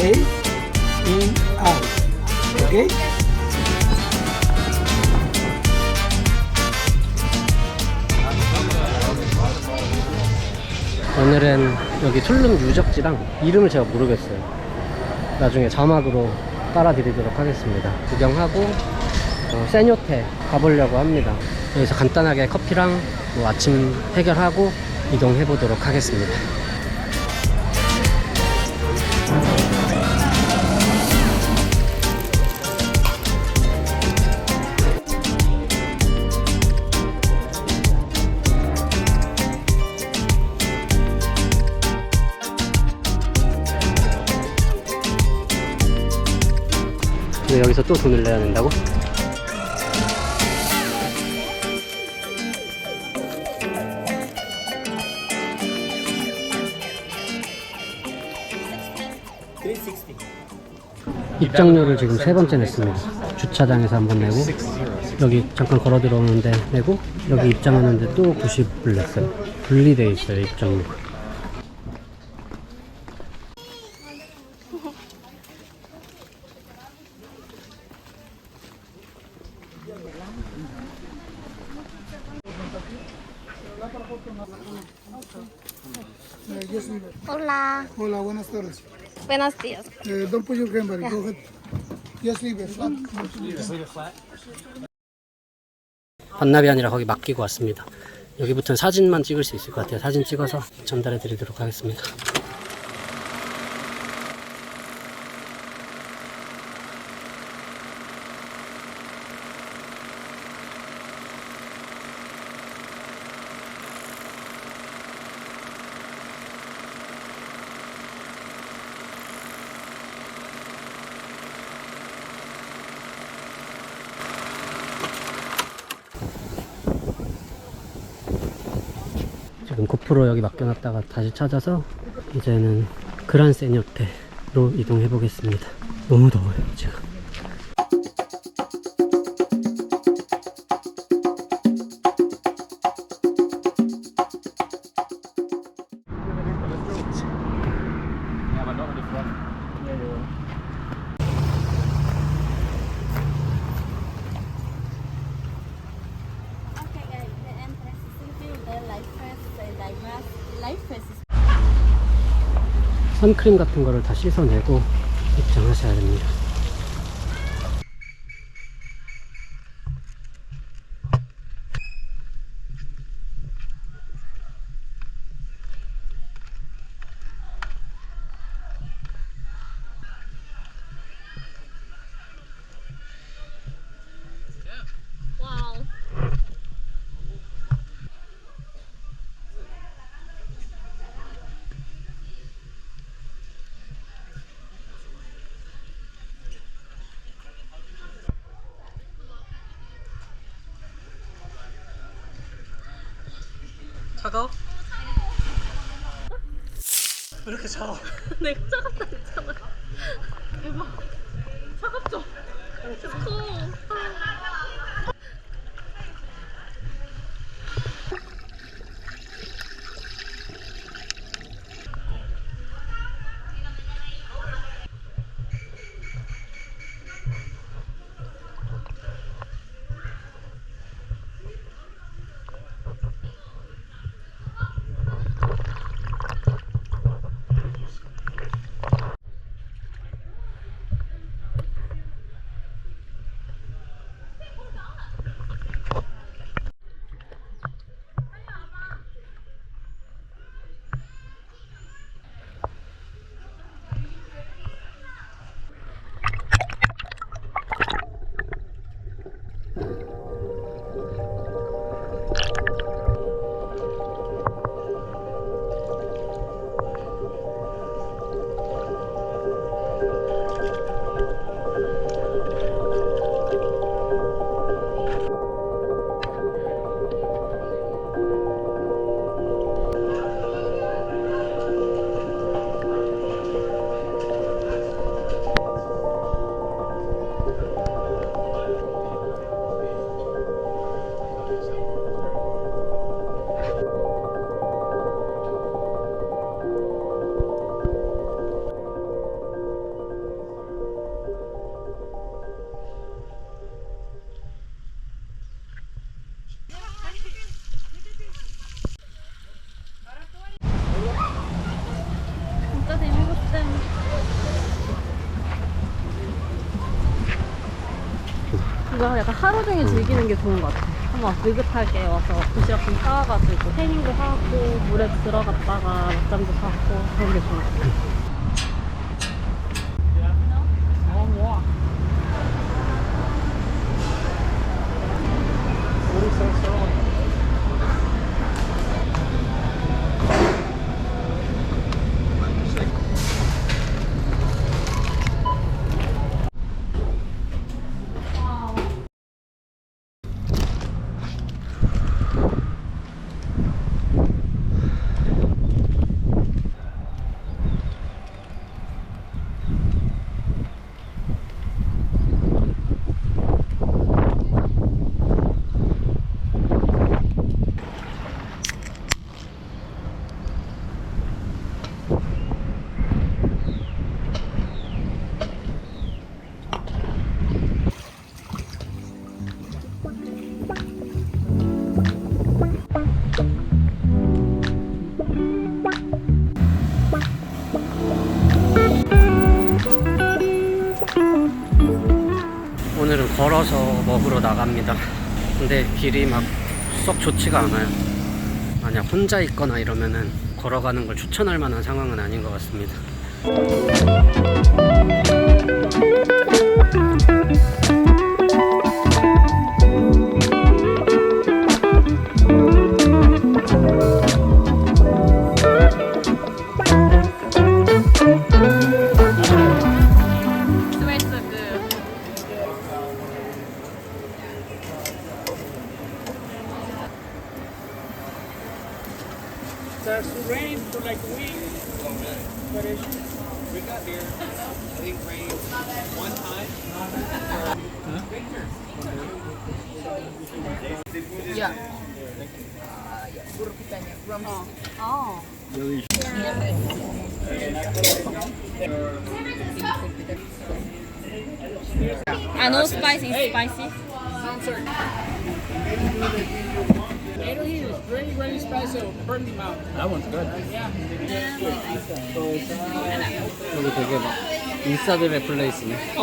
A, in, out. Okay? 오늘은 여기 툴룸 유적지랑 이름을 제가 모르겠어요. 나중에 자막으로 깔아드리도록 하겠습니다. 구경하고 세뇨테 가보려고 합니다. 여기서 간단하게 커피랑 뭐 아침 해결하고 이동해 보도록 하겠습니다. 근데 여기서 또 돈을 내야 된다고? 입장료를 지금 3번째 냈습니다. 주차장에서 한 번 내고, 여기 잠깐 걸어 들어오는데 내고, 여기 입장하는데 또 90불 냈어요. 분리되어 있어요, 입장료가. Hola, Hola, buenas tardes. buenos días. Don't put your camera. Go ahead. Just leave it. 반납이 아니라 거기 맡기고 왔습니다. 여기부터는 사진만 찍을 수 있을 것 같아요. 사진 찍어서 전달해 드리도록 하겠습니다. 지금 고프로 여기 맡겨놨다가 다시 찾아서 이제는 그란 세뇨테로 이동해 보겠습니다. 너무 더워요 지금. Okay, guys, the entrance is simple. The life vest and life vest is 선크림 같은 거를 다 씻어내고 입장하셔야 됩니다. wow. 차가워? 왜 이렇게 차가워? 내가 차갑다 했잖아. 대박. 차갑죠? It's cold. 이거 약간 하루 종일 즐기는 게 좋은 것 같아. 한번 느긋하게 와서 도시락 좀 싸와가지고 태닝도 하고 물에 들어갔다가 낮잠도 자고 그런 게 좋은 것 같아. 오늘은 걸어서 먹으러 나갑니다. 근데 길이 막 썩 좋지가 않아요. 만약 혼자 있거나 이러면은 걸어가는 걸 추천할 만한 상황은 아닌 것 같습니다. Starts to rain for like a week. But we got here. I think rain one time. No spicy, it's spicy. Tomato here is really, really spicy. It'll burn your mouth. That one's good. 여기 되게 막 인싸들의 플레이스네.